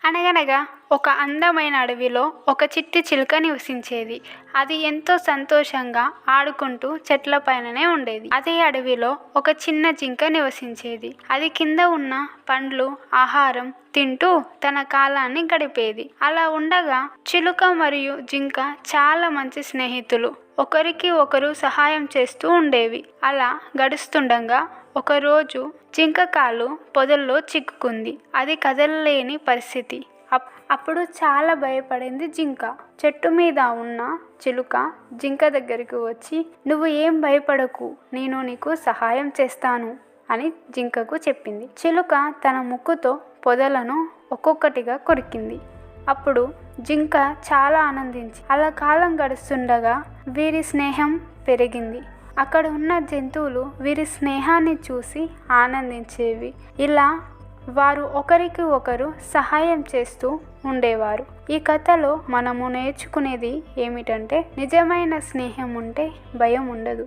అనగనగా ఒక అందమైన అడవిలో ఒక చిట్టి చిలుక నివసించేది. అది ఎంతో సంతోషంగా ఆడుకుంటూ చెట్లపైననే ఉండేది. అదే అడవిలో ఒక చిన్న జింక నివసించేది. అది కింద ఉన్న పండ్లు, ఆహారం తింటూ తన కాలాన్ని గడిపేది. అలా ఉండగా చిలుక మరియు జింక చాలా మంచి స్నేహితులు. ఒకరికి ఒకరు సహాయం చేస్తూ ఉండేవి. అలా గడుస్తుండగా ఒకరోజు జింక కాలు పొదల్లో చిక్కుకుంది. అది కదలలేని పరిస్థితి. అప్పుడు చాలా భయపడింది జింక. చెట్టు మీద ఉన్న చిలుక జింక దగ్గరికి వచ్చి, "నువ్వు ఏం భయపడకు, నేను నీకు సహాయం చేస్తాను" అని జింకకు చెప్పింది. చిలుక తన ముక్కుతో పొదలను ఒక్కొక్కటిగా కొరికింది. అప్పుడు జింక చాలా ఆనందించి అలా కాలం గడుస్తుండగా వీరి స్నేహం పెరిగింది. అక్కడ ఉన్న జంతువులు వీరి స్నేహాన్ని చూసి ఆనందించేవి. ఇలా వారు ఒకరికి ఒకరు సహాయం చేస్తూ ఉండేవారు. ఈ కథలో మనము నేర్చుకునేది ఏమిటంటే, నిజమైన స్నేహం ఉంటే భయం ఉండదు.